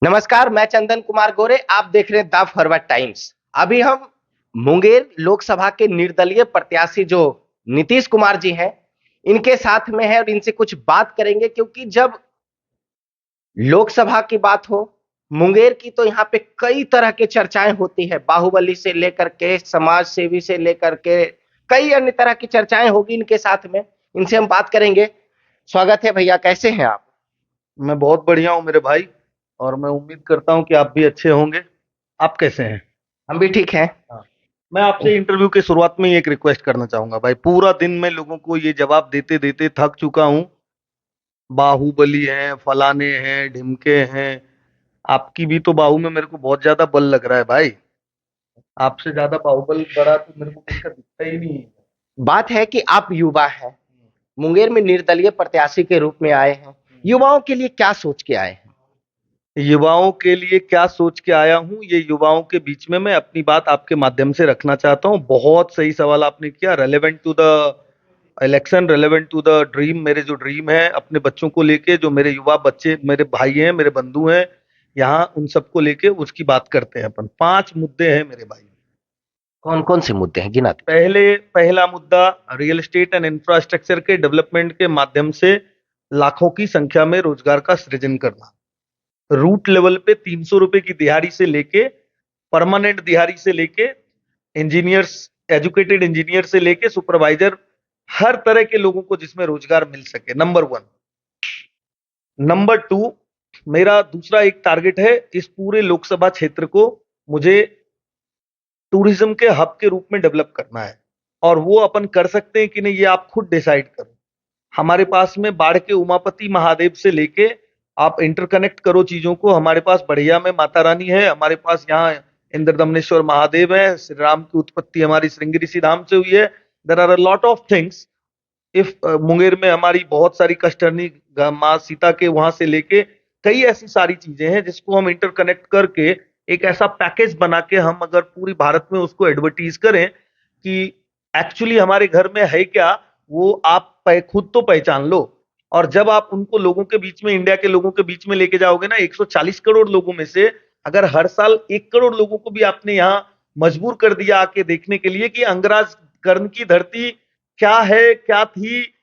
नमस्कार, मैं चंदन कुमार गोरे। आप देख रहे हैं द फॉरवर्ड टाइम्स। अभी हम मुंगेर लोकसभा के निर्दलीय प्रत्याशी जो नीतीश कुमार जी हैं, इनके साथ में है और इनसे कुछ बात करेंगे क्योंकि जब लोकसभा की बात हो मुंगेर की तो यहाँ पे कई तरह के चर्चाएं होती है। बाहुबली से लेकर के समाज सेवी से लेकर के कई अन्य तरह की चर्चाएं होगी इनके साथ में। इनसे हम बात करेंगे। स्वागत है भैया, कैसे हैं आप? मैं बहुत बढ़िया हूँ मेरे भाई। और मैं उम्मीद करता हूँ कि आप भी अच्छे होंगे। आप कैसे हैं? हम भी ठीक हैं। हाँ। मैं आपसे इंटरव्यू के शुरुआत में ही एक रिक्वेस्ट करना चाहूंगा भाई। पूरा दिन मैं लोगों को ये जवाब देते देते थक चुका हूँ। बाहुबली हैं, फलाने हैं, ढिमके हैं। आपकी भी तो बाहु में मेरे को बहुत ज्यादा बल लग रहा है भाई। आपसे ज्यादा बाहुबल बड़ा तो मेरे को किसका दिखता ही नहीं है। बात है कि आप युवा हैं, मुंगेर में निर्दलीय प्रत्याशी के रूप में आए हैं। हम्म। युवाओं के लिए क्या सोच के आए हैं? युवाओं के लिए क्या सोच के आया हूं, ये युवाओं के बीच में मैं अपनी बात आपके माध्यम से रखना चाहता हूं। बहुत सही सवाल आपने किया। Relevant to the election, relevant to the dream. मेरे जो ड्रीम है अपने बच्चों को लेके, जो मेरे युवा बच्चे, मेरे भाई हैं, मेरे बंधु हैं यहाँ, उन सबको लेके उसकी बात करते हैं अपन। 5 मुद्दे हैं मेरे भाई। कौन कौन से मुद्दे हैं, गिना दीजिए। पहला मुद्दा, रियल एस्टेट एंड इंफ्रास्ट्रक्चर के डेवलपमेंट के माध्यम से लाखों की संख्या में रोजगार का सृजन करना। रूट लेवल पे 300 रुपए की दिहाड़ी से लेके, परमानेंट दिहाड़ी से लेके, इंजीनियर्स, एजुकेटेड इंजीनियर से लेके सुपरवाइजर, हर तरह के लोगों को जिसमें रोजगार मिल सके, नंबर 1। नंबर 2, मेरा दूसरा एक टारगेट है, इस पूरे लोकसभा क्षेत्र को मुझे टूरिज्म के हब के रूप में डेवलप करना है। और वो अपन कर सकते हैं कि नहीं, ये आप खुद डिसाइड करो। हमारे पास में बाढ़ के उमापति महादेव से लेके, आप इंटरकनेक्ट करो चीजों को। हमारे पास बढ़िया में माता रानी है, हमारे पास यहाँ इंद्रदमनेश्वर महादेव है, श्री राम की उत्पत्ति हमारी श्रृंगी ऋषि धाम से हुई है। There are a lot of things. If Munger में हमारी बहुत सारी कष्टर्नी माँ सीता के वहां से लेके कई ऐसी सारी चीजें हैं जिसको हम इंटरकनेक्ट करके एक ऐसा पैकेज बना के हम अगर पूरी भारत में उसको एडवर्टीज करें कि एक्चुअली हमारे घर में है क्या, वो आप खुद तो पहचान लो। और जब आप उनको लोगों के बीच में, इंडिया के लोगों के बीच में लेके जाओगे ना, 140 करोड़ लोगों में से अगर हर साल 1 करोड़ लोगों को भी आपने यहाँ मजबूर कर दिया आके देखने के लिए कि अंगराज कर्ण की धरती क्या है, क्या थी,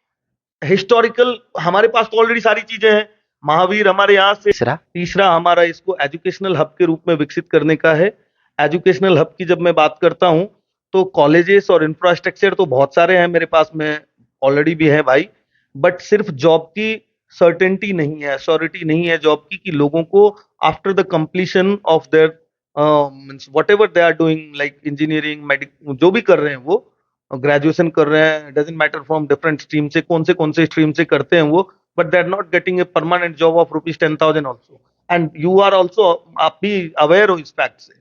हिस्टोरिकल, हमारे पास तो ऑलरेडी सारी चीजें हैं। महावीर हमारे यहाँ से। तीसरा। तीसरा हमारा इसको एजुकेशनल हब के रूप में विकसित करने का है। एजुकेशनल हब की जब मैं बात करता हूँ तो कॉलेजेस और इंफ्रास्ट्रक्चर तो बहुत सारे हैं मेरे पास में, ऑलरेडी भी है भाई। बट सिर्फ जॉब की सर्टेनिटी नहीं है, श्योरिटी नहीं है जॉब की, कि लोगों को after the completion of their means whatever they are doing, like engineering, medic, जो भी कर रहे हैं वो, ग्रेजुएशन कर रहे हैं, doesn't matter from different stream से, कौन से स्ट्रीम से करते हैं वो, but they are not getting a permanent job of ₹10,000 also. And you are also, आप भी अवेयर हो इस फैक्ट से।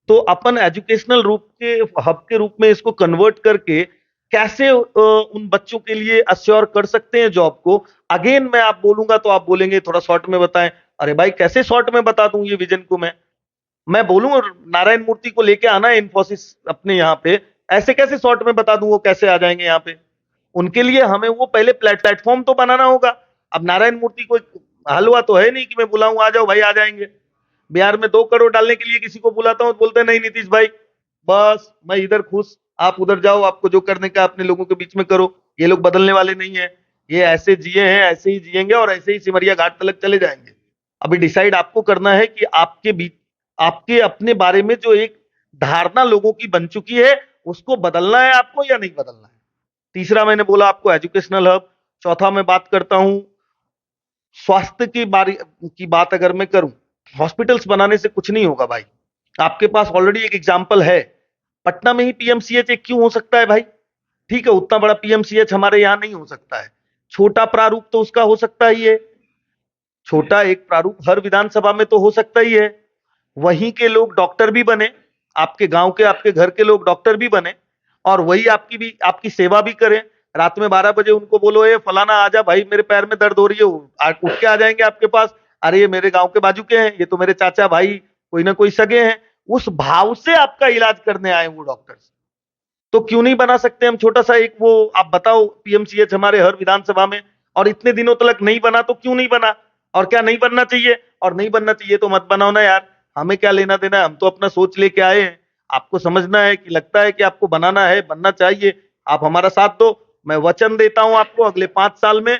तो अपन एजुकेशनल रूप के हब के रूप में इसको कन्वर्ट करके कैसे उन बच्चों के लिए अश्योर कर सकते हैं जॉब को। अगेन मैं आप बोलूंगा तो आप बोलेंगे थोड़ा शॉर्ट में बताएं। अरे भाई कैसे शॉर्ट में बता दूं ये विजन को? मैं बोलूंगा नारायण मूर्ति को लेके आना है इन्फोसिस अपने यहाँ पे, ऐसे कैसे शॉर्ट में बता दूं वो कैसे आ जाएंगे यहाँ पे? उनके लिए हमें वो पहले प्लेटफॉर्म तो बनाना होगा। अब नारायण मूर्ति को हलवा तो है नहीं कि मैं बुलाऊं आ जाओ भाई, आ जाएंगे। बिहार में 2 करोड़ डालने के लिए किसी को बुलाता हूं तो बोलते हैं नहीं नीतीश भाई, बस मैं इधर खुश, आप उधर जाओ, आपको जो करने का अपने लोगों के बीच में करो। ये लोग बदलने वाले नहीं है। ये ऐसे जिए हैं ऐसे ही जिएंगे और ऐसे ही सिमरिया घाट तलक चले जाएंगे। अभी डिसाइड आपको करना है कि आपके बीच, आपके अपने बारे में जो एक धारणा लोगों की बन चुकी है, उसको बदलना है आपको या नहीं बदलना है। तीसरा मैंने बोला आपको एजुकेशनल हब। चौथा मैं बात करता हूं स्वास्थ्य की बात अगर मैं करूं, हॉस्पिटल्स बनाने से कुछ नहीं होगा भाई। आपके पास ऑलरेडी एक एग्जाम्पल है, पटना में ही पीएमसीएच एक क्यों हो सकता है भाई? ठीक है, उतना बड़ा पीएमसीएच हमारे यहाँ नहीं हो सकता है, छोटा प्रारूप तो उसका हो सकता ही है। छोटा एक प्रारूप हर विधानसभा में तो हो सकता ही है। वहीं के लोग डॉक्टर भी बने, आपके गांव के, आपके घर के लोग डॉक्टर भी बने, और वही आपकी सेवा भी करें। रात में 12 बजे उनको बोलो ये फलाना आजा भाई, मेरे पैर में दर्द हो रही है, उठ के आ जाएंगे आपके पास। अरे ये मेरे गांव के बाजू के हैं, ये तो मेरे चाचा भाई, कोई ना कोई सगे हैं। उस भाव से आपका इलाज करने आए वो डॉक्टर्स। तो क्यों नहीं बना सकते हम छोटा सा एक, वो आप बताओ, पीएमसीएच हमारे हर विधानसभा में? और इतने दिनों तक नहीं बना तो क्यों नहीं बना? और क्या नहीं बनना चाहिए? और नहीं बनना चाहिए तो मत बनाओ ना यार, हमें क्या लेना देना है, हम तो अपना सोच लेके आए हैं। आपको समझना है कि लगता है कि आपको बनाना है, बनना चाहिए, आप हमारा साथ दो। मैं वचन देता हूं आपको, अगले 5 साल में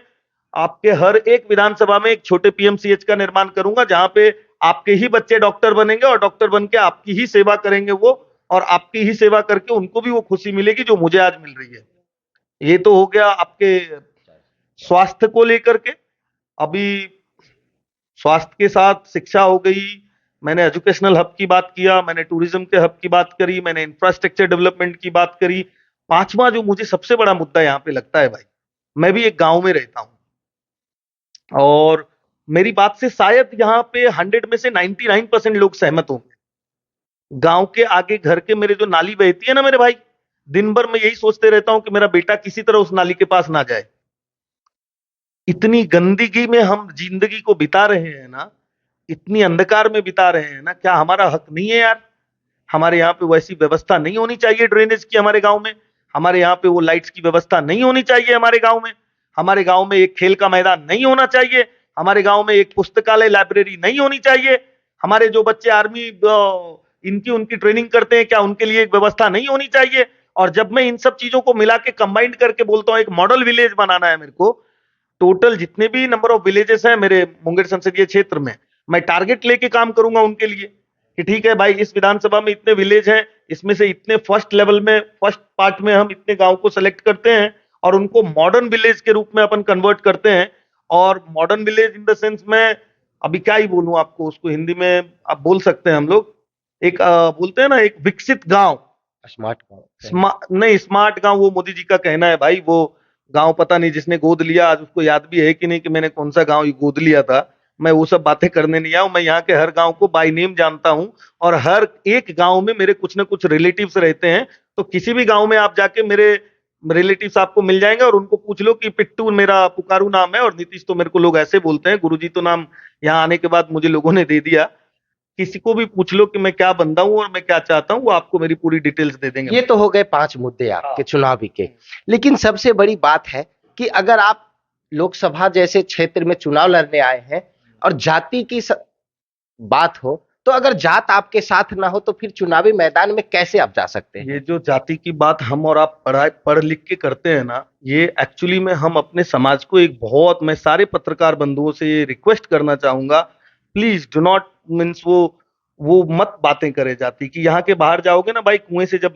आपके हर एक विधानसभा में एक छोटे पीएमसीएच का निर्माण करूंगा, जहां पे आपके ही बच्चे डॉक्टर बनेंगे और डॉक्टर बन के आपकी ही सेवा करेंगे वो, और आपकी ही सेवा करके उनको भी वो खुशी मिलेगी जो मुझे आज मिल रही है। ये तो हो गया आपके स्वास्थ्य को लेकर के। अभी स्वास्थ्य के साथ शिक्षा हो गई, मैंने एजुकेशनल हब की बात किया, मैंने टूरिज्म के हब की बात करी, मैंने इंफ्रास्ट्रक्चर डेवलपमेंट की बात करी। पांचवा जो मुझे सबसे बड़ा मुद्दा यहाँ पे लगता है भाई, मैं भी एक गांव में रहता हूँ, और मेरी बात से शायद यहाँ पे 100 में से 99% लोग सहमत होंगे। गांव के आगे घर के मेरे जो नाली बहती है ना मेरे भाई, दिन भर मैं यही सोचते रहता हूं कि मेरा बेटा किसी तरह उस नाली के पास ना जाए। इतनी गंदगी में हम जिंदगी को बिता रहे हैं ना, इतनी अंधकार में बिता रहे हैं ना, क्या हमारा हक नहीं है यार? हमारे यहाँ पे वैसी व्यवस्था नहीं होनी चाहिए ड्रेनेज की हमारे गांव में? हमारे यहाँ पे वो लाइट्स की व्यवस्था नहीं होनी चाहिए हमारे गांव में? हमारे गांव में एक खेल का मैदान नहीं होना चाहिए? हमारे गांव में एक पुस्तकालय लाइब्रेरी नहीं होनी चाहिए? हमारे जो बच्चे आर्मी इनकी उनकी ट्रेनिंग करते हैं, क्या उनके लिए एक व्यवस्था नहीं होनी चाहिए? और जब मैं इन सब चीजों को मिला के कंबाइंड करके बोलता हूँ एक मॉडल विलेज बनाना है मेरे को, टोटल जितने भी नंबर ऑफ विलेजेस हैं मेरे मुंगेर संसदीय क्षेत्र में, मैं टारगेट लेके काम करूंगा उनके लिए कि ठीक है भाई, इस विधानसभा में इतने विलेज हैं, इसमें से इतने फर्स्ट लेवल में, फर्स्ट पार्ट में हम इतने गांव को सेलेक्ट करते हैं और उनको मॉडर्न विलेज के रूप में अपन कन्वर्ट करते हैं। और modern village in the sense में अभी क्या ही बोलूं आपको, उसको हिंदी में आप बोल सकते हैं हम लोग, एक बोलते हैं ना एक विकसित गांव। स्मार्ट गाँव। नहीं, स्मार्ट गांव वो मोदी जी का कहना है भाई, वो गांव पता नहीं जिसने गोद लिया आज उसको याद भी है कि नहीं कि मैंने कौन सा गांव गोद लिया था। मैं वो सब बातें करने नहीं आया हूं, मैं यहाँ के हर गांव को बाय नेम जानता हूं, और हर एक गांव में मेरे कुछ ना कुछ रिलेटिव्स रहते हैं। तो किसी भी गांव में आप जाके मेरे रिलेटिव्स आपको मिल जाएंगे और उनको पूछ लो कि पिट्टू मेरा पुकारू नाम है और नीतीश तो मेरे को लोग ऐसे बोलते हैं, गुरुजी तो नाम यहाँ आने के बाद मुझे लोगों ने दे दिया। किसी को भी पूछ लो कि मैं क्या बंदा हूं और मैं क्या चाहता हूं, वो आपको मेरी पूरी डिटेल्स दे देंगे। ये तो हो गए 5 मुद्दे आपके हाँ। चुनावी के। लेकिन सबसे बड़ी बात है कि अगर आप लोकसभा जैसे क्षेत्र में चुनाव लड़ने आए हैं और जाति की बात हो, तो अगर जात आपके साथ ना हो तो फिर चुनावी मैदान में कैसे आप जा सकते हैं? ये जो जाति की बात हम और आप पढ़ लिख के करते हैं ना, ये एक्चुअली में हम अपने समाज को एक बहुत, मैं सारे पत्रकार बंधुओं से ये रिक्वेस्ट करना चाहूंगा, प्लीज डू नॉट मीन्स वो मत बातें करे जाती कि यहाँ के बाहर जाओगे ना भाई, कुएं से जब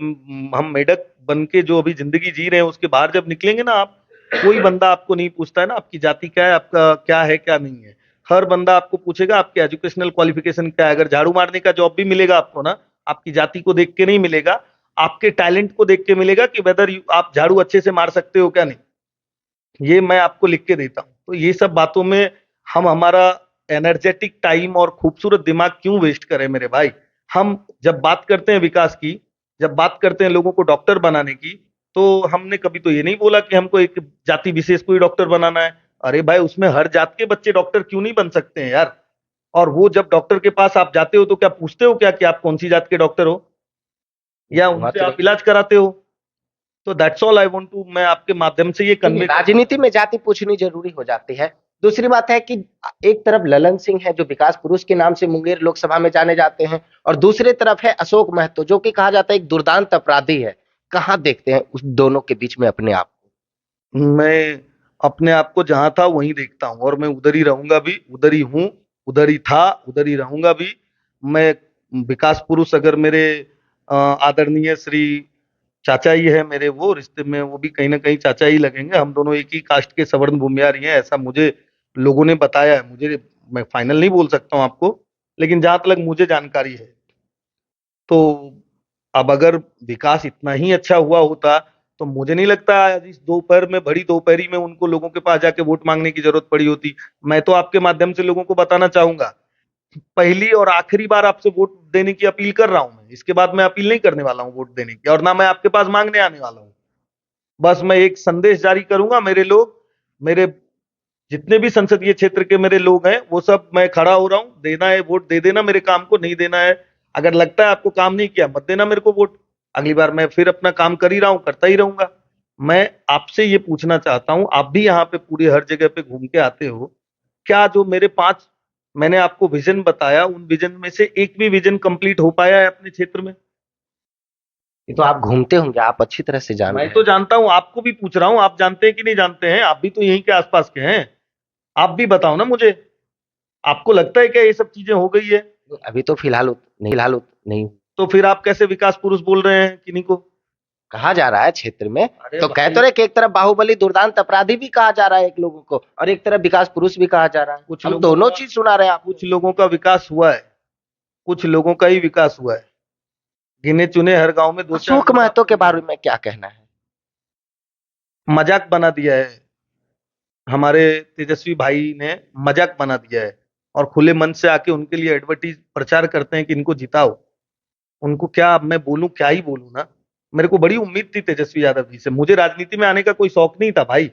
हम मेढक बन के जो अभी जिंदगी जी रहे हैं उसके बाहर जब निकलेंगे ना आप, कोई बंदा आपको नहीं पूछता है ना आपकी जाति क्या है, आपका क्या है क्या नहीं है। हर बंदा आपको पूछेगा आपके एजुकेशनल क्वालिफिकेशन क्या है। अगर झाड़ू मारने का जॉब भी मिलेगा आपको ना, आपकी जाति को देख के नहीं मिलेगा, आपके टैलेंट को देख के मिलेगा कि वेदर आप झाड़ू अच्छे से मार सकते हो क्या नहीं। ये मैं आपको लिख के देता हूँ। तो ये सब बातों में हम हमारा एनर्जेटिक टाइम और खूबसूरत दिमाग क्यों वेस्ट करें मेरे भाई? हम जब बात करते हैं विकास की, जब बात करते हैं लोगों को डॉक्टर बनाने की, तो हमने कभी तो ये नहीं बोला कि हमको एक जाति विशेष को ही डॉक्टर बनाना है। अरे भाई, उसमें हर जात के बच्चे डॉक्टर क्यों नहीं बन सकते हैं यार? और वो जब डॉक्टर के पास आप जाते हो तो क्या पूछते हो क्या कि आप कौन सी जात के डॉक्टर हो, या उनसे आप इलाज कराते हो? तो that's all I want to, मैं आपके माध्यम से ये कन्वे। राजनीति में जाति पूछनी जरूरी हो जाती है। दूसरी बात है कि एक तरफ ललन सिंह है जो विकास पुरुष के नाम से मुंगेर लोकसभा में जाने जाते हैं, और दूसरी तरफ है अशोक महतो जो कि कहा जाता है एक दुर्दांत अपराधी है। कहाँ देखते हैं उस दोनों के बीच में अपने आप को? मैं अपने आप को जहां था वहीं देखता हूं, और मैं उधर ही रहूंगा भी, उधर ही हूं, उधर ही था, उधर ही रहूंगा भी। मैं विकास पुरुष अगर मेरे आदरणीय श्री चाचा ही है मेरे, वो रिश्ते में वो भी कहीं ना कहीं चाचा ही लगेंगे। हम दोनों एक ही कास्ट के सवर्ण भूमियारी हैं, ऐसा मुझे लोगों ने बताया है। मुझे, मैं फाइनल नहीं बोल सकता हूँ आपको, लेकिन जहां तक मुझे जानकारी है, तो अब अगर विकास इतना ही अच्छा हुआ होता तो मुझे नहीं लगता आज इस दोपहर में, बड़ी दोपहरी में उनको लोगों के पास जाके वोट मांगने की जरूरत पड़ी होती। मैं तो आपके माध्यम से लोगों को बताना चाहूंगा, पहली और आखिरी बार आपसे वोट देने की अपील कर रहा हूं मैं। इसके बाद मैं अपील नहीं करने वाला हूं वोट देने की, और ना मैं आपके पास मांगने आने वाला हूं। बस मैं एक संदेश जारी करूंगा, मेरे लोग, मेरे जितने भी संसदीय क्षेत्र के मेरे लोग हैं, वो सब, मैं खड़ा हो रहा हूं, देना है वोट दे देना मेरे काम को, नहीं देना है, अगर लगता है आपको काम नहीं किया मत देना मेरे को वोट। अगली बार मैं फिर अपना काम कर ही रहा हूं, करता ही रहूंगा। मैं आपसे ये पूछना चाहता हूं, आप भी यहाँ पे पूरी हर जगह पे घूम के आते हो, क्या जो मेरे 5 मैंने आपको विजन बताया, उन विजन में से एक भी विजन कंप्लीट हो पाया है अपने क्षेत्र में? ये तो आप घूमते होंगे, आप अच्छी तरह से जान रहे मैं हैं। तो जानता हूं, आपको भी पूछ रहा हूं, आप जानते हैं कि नहीं जानते हैं? आप भी तो यहीं के आसपास के हैं, आप भी बताओ ना मुझे। आपको लगता है क्या ये सब चीजें हो गई है? अभी तो नहीं। तो फिर आप कैसे विकास पुरुष बोल रहे हैं किन्हीं को? कहा जा रहा है क्षेत्र में। अरे तो कह भाई, तो रहे कि एक तरफ बाहुबली दुर्दांत अपराधी भी कहा जा रहा है एक लोगों को, और एक तरफ विकास पुरुष भी कहा जा रहा है। कुछ हम लोगों दोनों का चीज सुना रहे हैं आपको। कुछ लोगों का विकास हुआ है, कुछ लोगों का ही विकास हुआ है। गिने चुने हर गांव में 2-4 अशोक लोग महतो आपको के बारे मिलेंगे। में क्या कहना है? मजाक बना दिया है, हमारे तेजस्वी भाई ने मजाक बना दिया है, और खुले मन से आके उनके लिए एडवर्टीज प्रचार करते हैं कि इनको जिताओ। उनको क्या अब मैं बोलूं, क्या ही बोलूं ना। मेरे को बड़ी उम्मीद थी तेजस्वी यादव जी से, मुझे राजनीति में आने का कोई शौक नहीं था भाई।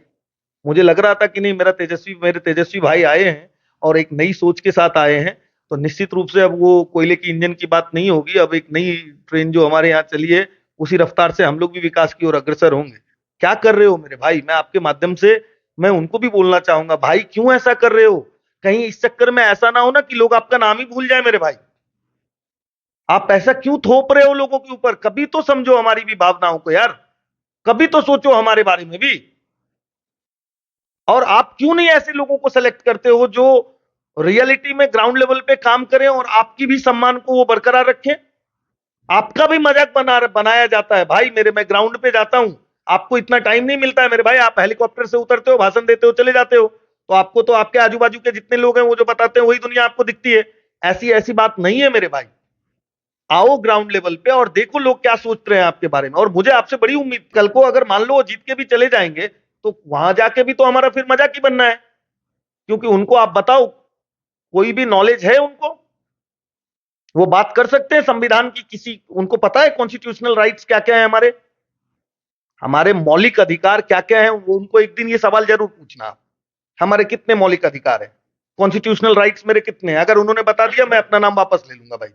मुझे लग रहा था कि नहीं, मेरे तेजस्वी भाई आए हैं और एक नई सोच के साथ आए हैं, तो निश्चित रूप से अब वो कोयले की इंजन की बात नहीं होगी। अब एक नई ट्रेन जो हमारे यहाँ चली है, उसी रफ्तार से हम लोग भी विकास की ओर अग्रसर होंगे। क्या कर रहे हो मेरे भाई? मैं आपके माध्यम से मैं उनको भी बोलना चाहूंगा, भाई क्यों ऐसा कर रहे हो? कहीं इस चक्कर में ऐसा ना हो ना कि लोग आपका नाम ही भूल जाए मेरे भाई। आप ऐसा क्यों थोप रहे हो लोगों के ऊपर? कभी तो समझो हमारी भी भावनाओं को यार, कभी तो सोचो हमारे बारे में भी। और आप क्यों नहीं ऐसे लोगों को सेलेक्ट करते हो जो रियलिटी में ग्राउंड लेवल पे काम करें और आपकी भी सम्मान को वो बरकरार रखें? आपका भी मजाक बनाया जाता है भाई। मैं ग्राउंड पे जाता हूं, आपको इतना टाइम नहीं मिलता है मेरे भाई। आप हेलीकॉप्टर से उतरते हो, भाषण देते हो, चले जाते हो, तो आपको तो आपके आजू बाजू के जितने लोग हैं वो जो बताते हैं वही दुनिया आपको दिखती है। ऐसी ऐसी बात नहीं है मेरे भाई। आओ ग्राउंड लेवल पे और देखो लोग क्या सोच रहे हैं आपके बारे में। और मुझे आपसे बड़ी उम्मीद, कल को अगर मान लो वो जीत के भी चले जाएंगे, तो वहां जाके भी तो हमारा फिर मजाक ही बनना है। क्योंकि उनको आप बताओ, कोई भी नॉलेज है उनको? वो बात कर सकते हैं संविधान की? किसी उनको पता है कॉन्स्टिट्यूशनल राइट्स क्या क्या है हमारे? हमारे मौलिक अधिकार क्या क्या है? वो उनको एक दिन ये सवाल जरूर पूछना, हमारे कितने मौलिक अधिकार है, कॉन्स्टिट्यूशनल राइट्स मेरे कितने हैं। अगर उन्होंने बता दिया, मैं अपना नाम वापस ले लूंगा भाई।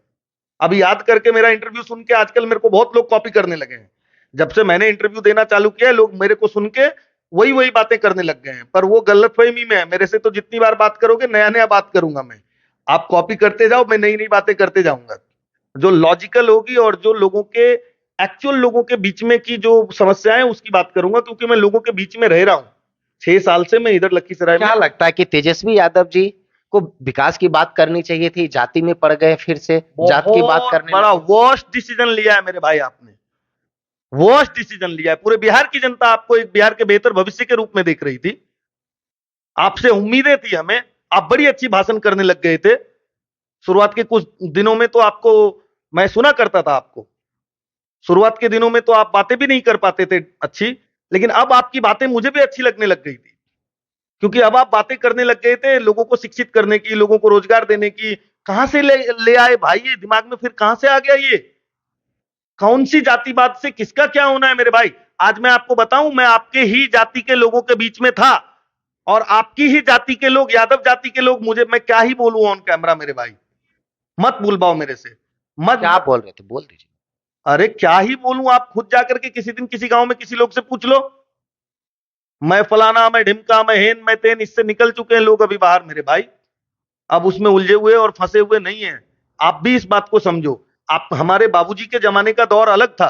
अभी याद करके, मेरा इंटरव्यू सुन के आजकल मेरे को बहुत लोग कॉपी करने लगे हैं। जब से मैंने इंटरव्यू देना चालू किया है, लोग मेरे को सुन के वही वही बातें करने लग गए हैं। पर वो गलतफहमी में है, मेरे से तो जितनी बार बात करोगे नया नया बात करूंगा मैं। आप कॉपी करते जाओ, मैं नई नई बातें करते जाऊंगा जो लॉजिकल होगी, और जो लोगों के एक्चुअल लोगों के बीच में की जो समस्याएं उसकी बात करूंगा। क्योंकि मैं लोगों के बीच में रह रहा हूं, 6 साल से मैं इधर लखीसराय में। क्या लगता है कि तेजस्वी यादव जी को विकास की बात करनी चाहिए थी, जाति में पड़ गए, फिर से जात की बात बहुत करने बड़ा लगे? वर्स्ट डिसीजन लिया है मेरे भाई आपने, वर्स्ट डिसीजन लिया है। पूरे बिहार की जनता आपको एक बिहार के बेहतर भविष्य के रूप में देख रही थी, आपसे उम्मीदें थी हमें। आप बड़ी अच्छी भाषण करने लग गए थे। शुरुआत के कुछ दिनों में तो आपको मैं सुना करता था, आपको शुरुआत के दिनों में तो आप बातें भी नहीं कर पाते थे अच्छी, लेकिन अब आपकी बातें मुझे भी अच्छी लगने लग गई थी। क्योंकि अब आप बातें करने लग गए थे लोगों को शिक्षित करने की, लोगों को रोजगार देने की। कहां से ले आए भाई ये दिमाग में? फिर कहां से आ गया ये? कौन सी जातिवाद से किसका क्या होना है मेरे भाई? आज मैं आपको बताऊं, मैं आपके ही जाति के लोगों के बीच में था, और आपकी ही जाति के लोग, यादव जाति के लोग, मुझे मैं क्या ही बोलूं ऑन कैमरा मेरे भाई। मत बुलवाओ मेरे से, मत क्या मत। बोल रहे थे, बोल दीजिए। अरे क्या ही बोलूं, आप खुद जाकर के किसी दिन किसी गांव में किसी लोग से पूछ लो। मैं फलाना, मैं ढिमका, मैं हेन, मैं तेन, इससे निकल चुके हैं लोग अभी बाहर मेरे भाई। अब उसमें उलझे हुए और फंसे हुए नहीं है। आप भी इस बात को समझो। आप, हमारे बाबूजी के जमाने का दौर अलग था।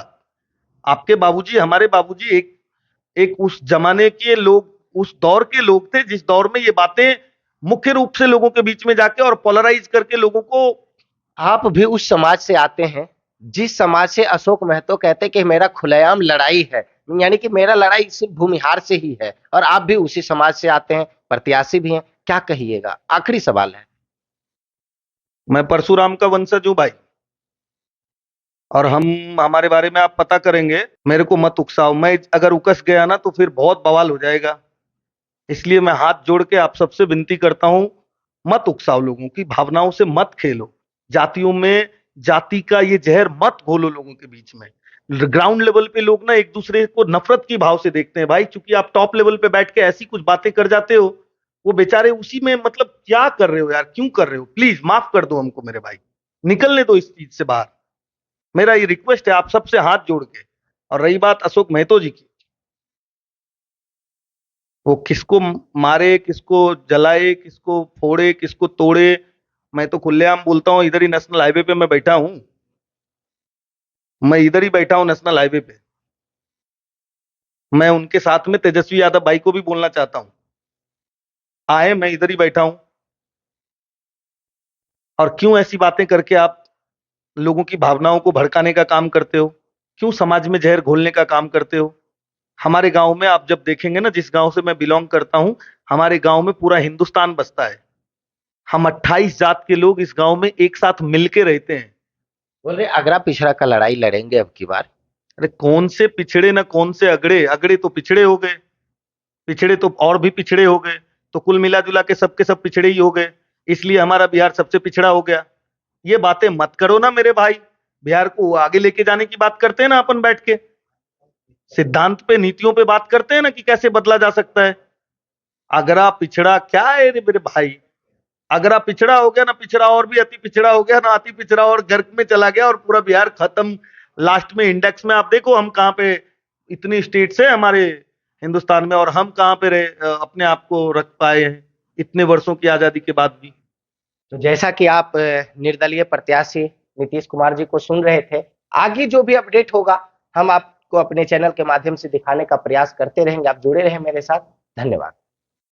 आपके बाबूजी, हमारे बाबूजी एक एक उस जमाने के लोग, उस दौर के लोग थे जिस दौर में ये बातें मुख्य रूप से लोगों के बीच में जाके और पोलराइज करके लोगों को। आप भी उस समाज से आते हैं जिस समाज से अशोक महतो कहते हैं कि मेरा खुलेआम लड़ाई है, यानी कि मेरा लड़ाई सिर्फ भूमिहार से ही है, और आप भी उसी समाज से आते हैं, प्रत्याशी भी हैं। क्या कहिएगा? आखिरी सवाल है। मैं परशुराम का वंशज हूं भाई, और हमारे बारे में आप पता करेंगे। मेरे को मत उकसाओ, मैं अगर उकस गया ना तो फिर बहुत बवाल हो जाएगा। इसलिए मैं हाथ जोड़ के आप सबसे विनती करता हूं, मत उकसाओ, लोगों की भावनाओं से मत खेलो। जातियों में जाति का ये जहर मत घोलो लोगों के बीच में। ग्राउंड लेवल पे लोग ना एक दूसरे को नफरत की भाव से देखते हैं भाई। चूंकि आप टॉप लेवल पे बैठ के ऐसी कुछ बातें कर जाते हो, वो बेचारे उसी में, मतलब क्या कर रहे हो यार, क्यों कर रहे हो? प्लीज माफ कर दो हमको मेरे भाई, निकलने दो इस चीज से बाहर। मेरा ये रिक्वेस्ट है आप सबसे हाथ जोड़ के। और रही बात अशोक महतो जी की, वो किसको मारे, किसको जलाए, किसको फोड़े, किसको तोड़े। मैं तो खुलेआम बोलता हूँ, इधर ही नेशनल हाईवे पे मैं बैठा हूँ। मैं इधर ही बैठा हूँ नेशनल हाईवे पे। मैं उनके साथ में तेजस्वी यादव भाई को भी बोलना चाहता हूँ, आए, मैं इधर ही बैठा हूँ। और क्यों ऐसी बातें करके आप लोगों की भावनाओं को भड़काने का काम करते हो? क्यों समाज में जहर घोलने का काम करते हो? हमारे गांव में आप जब देखेंगे ना, जिस गांव से मैं बिलोंग करता हूं, हमारे गांव में पूरा हिंदुस्तान बसता है। हम 28 जात के लोग इस गांव में एक साथ मिलके रहते हैं। बोल रहे अगरा पिछड़ा का लड़ाई लड़ेंगे अब की बार। अरे कौन से पिछड़े ना कौन से अगड़े, अगड़े तो पिछड़े हो गए, पिछड़े तो और भी पिछड़े हो गए। तो कुल मिला जुला के सबके सब पिछड़े ही हो गए। इसलिए हमारा बिहार सबसे पिछड़ा हो गया। ये बातें मत करो ना मेरे भाई। बिहार को आगे लेके जाने की बात करते हैं ना अपन बैठ के, सिद्धांत पे, नीतियों पे बात करते हैं ना कि कैसे बदला जा सकता है। अगरा पिछड़ा क्या है रे मेरे भाई? अगरा पिछड़ा हो गया ना, पिछड़ा और भी अति पिछड़ा हो गया ना, अति पिछड़ा और गर्क में चला गया और पूरा बिहार खत्म। लास्ट में इंडेक्स में आप देखो हम कहाँ पे, इतनी स्टेट्स है हमारे हिंदुस्तान में, और हम कहाँ पे रहे, अपने आप को रख पाए हैं इतने वर्षों की आजादी के बाद भी। तो जैसा कि आप निर्दलीय प्रत्याशी नीतीश कुमार जी को सुन रहे थे, आगे जो भी अपडेट होगा हम आपको अपने चैनल के माध्यम से दिखाने का प्रयास करते रहेंगे। आप जुड़े रहें मेरे साथ। धन्यवाद।